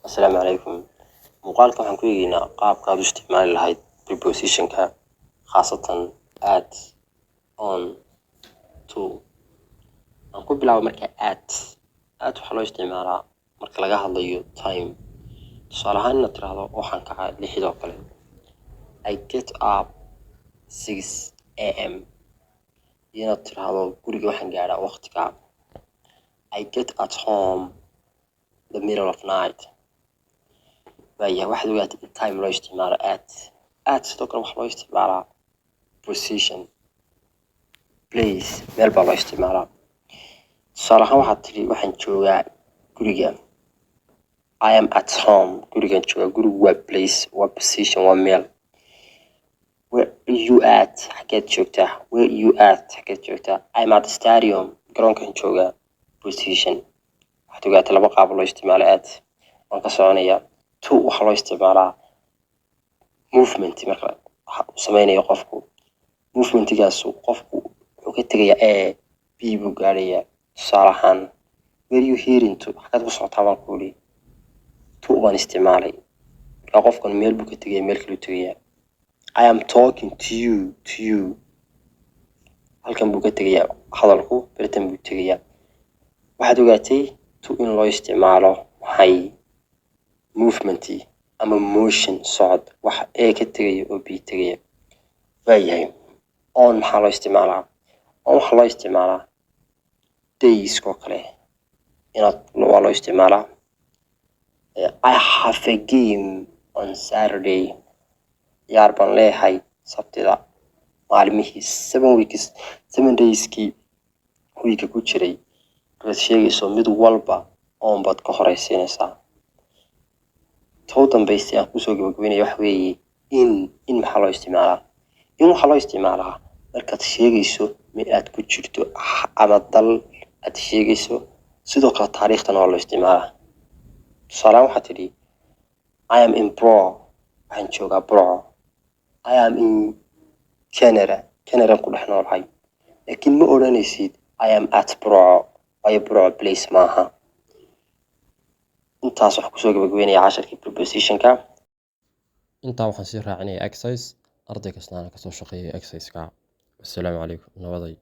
السلام عليكم. muuqaalka waxaan ku eegaynaa qaabka aad u isticmaali lahayd prepositionka khaasatan at, on, to. aan ku bilaabo marka at waxaa loo isticmaalaa marka laga hadlayo time. tusaale ahaan inaad tiraahdo waxaan kacaa 6 oo kale. I get up 6 am. inaad tiraahdo guriga waxaan gaaraa waqtiga. I get at home the middle of night. waayahay waxaad ogaatay in time loo isticmaalo at sidoo kale waxaa loo isticmaalaa position, place, meel baa loo isticmaalaa. tusaale ahaan waxaad tiri waxaan joogaa guriga. I am at home. gurigan joogaa. gurigu waa place, waa position, waa meel. Where are you at? xageed joogtaa? Where are you at? xageed joogtaa? I am at the stadium. garoonkan joogaa. position. waxaad ogaatay 2 qaab loo isticmaalo at. waan ka soconayaa. to waxaa loo isticmaalaa movement marka waxa uu sameynayo qofku. movementigaasu qofku wuxuu ka tegayaa a b buu gaarayaa. tusaale ahaan where are you heading to? xageed ku socotaa baan ku uli. to baan isticmaalay marka qofkan meel buu ka tegayaa, meel kaluu tegayaa. I am talking to you. halkan buu ka tegayaa hadalku, beritan buu tegayaa. waxaad ogaatay to in loo isticmaalo maxay movement ama motion, socod, wax a ka tegaya oo b tegaya. waayahay on maxaa loo isticmaalaa? on waxaa loo isticmaalaa days oo kale. waa loo isticmaalaa I have a game on Saturday. ciyaar baan leeyahay sabtida. maalmihii 7 dayskii wiilka ku jiray markaad sheegayso mid walba on baad ka horeysiinaysaa. too dambaysay aan kusoo gabagabeynaya waxa weeye in maxaa loo isticmaalaa? in waxaa loo isticmaalaa markaad sheegayso meel aad ku jirto ama dal aad sheegayso. sidoo kale taariikhdan waa loo isticmaalaa. tusaalehaan waxaad tidhi I am in Bro. waxaan joogaa Bro. I am in Canada ku dhex noolahay. laakiin ma odhanaysid I am at Bro. waayo Bro place maaha. intaas waxaa kusoo gabagabeynaya casharkii prepositionka. intaa waxaan sii raacinaya exercise arday kastaana kasoo shaqeeyay exerciseka. Assalaamu calaykum. nabaday.